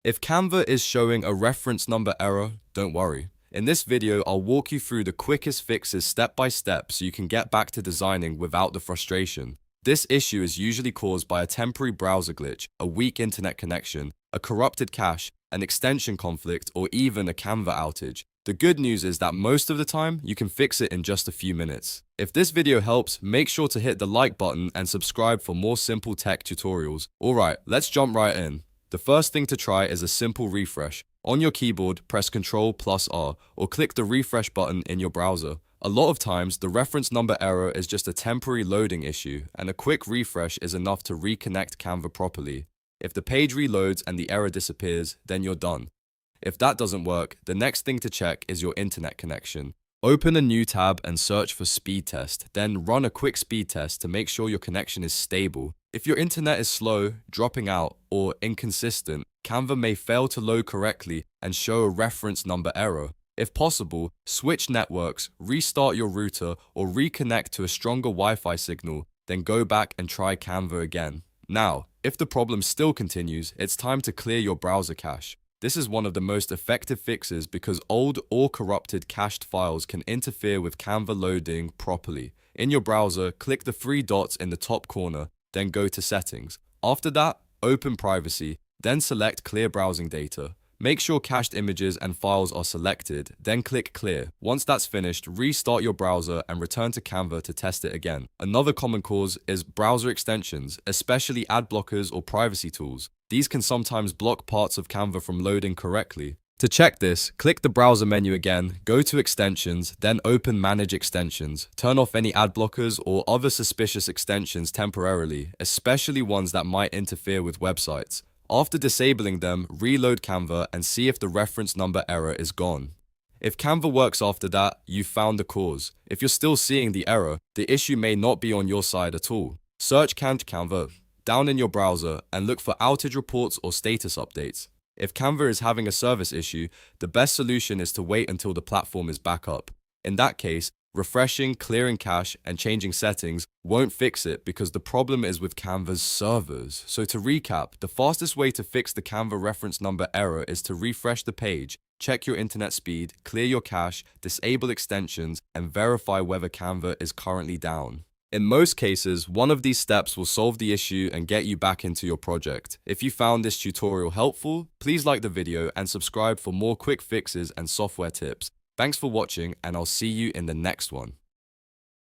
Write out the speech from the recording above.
If Canva is showing a reference number error, don't worry. In this video, I'll walk you through the quickest fixes step by step so you can get back to designing without the frustration. This issue is usually caused by a temporary browser glitch, a weak internet connection, a corrupted cache, an extension conflict, or even a Canva outage. The good news is that most of the time, you can fix it in just a few minutes. If this video helps, make sure to hit the like button and subscribe for more simple tech tutorials. Alright, let's jump right in. The first thing to try is a simple refresh. On your keyboard, press Ctrl+R or click the refresh button in your browser. A lot of times, the reference number error is just a temporary loading issue, and a quick refresh is enough to reconnect Canva properly. If the page reloads and the error disappears, then you're done. If that doesn't work, the next thing to check is your internet connection. Open a new tab and search for speed test, then run a quick speed test to make sure your connection is stable. If your internet is slow, dropping out, or inconsistent, Canva may fail to load correctly and show a reference number error. If possible, switch networks, restart your router, or reconnect to a stronger Wi-Fi signal, then go back and try Canva again. Now, if the problem still continues, it's time to clear your browser cache. This is one of the most effective fixes because old or corrupted cached files can interfere with Canva loading properly. In your browser, click the three dots in the top corner, then go to Settings. After that, open Privacy, then select Clear Browsing Data. Make sure cached images and files are selected, then click Clear. Once that's finished, restart your browser and return to Canva to test it again. Another common cause is browser extensions, especially ad blockers or privacy tools. These can sometimes block parts of Canva from loading correctly. To check this, click the browser menu again, go to Extensions, then open Manage Extensions. Turn off any ad blockers or other suspicious extensions temporarily, especially ones that might interfere with websites. After disabling them, reload Canva and see if the reference number error is gone. If Canva works after that, you've found the cause. If you're still seeing the error, the issue may not be on your side at all. Search Canva down in your browser and look for outage reports or status updates. If Canva is having a service issue, the best solution is to wait until the platform is back up. In that case, refreshing, clearing cache, and changing settings won't fix it because the problem is with Canva's servers. So to recap, the fastest way to fix the Canva reference number error is to refresh the page, check your internet speed, clear your cache, disable extensions, and verify whether Canva is currently down. In most cases, one of these steps will solve the issue and get you back into your project. If you found this tutorial helpful, please like the video and subscribe for more quick fixes and software tips. Thanks for watching, and I'll see you in the next one.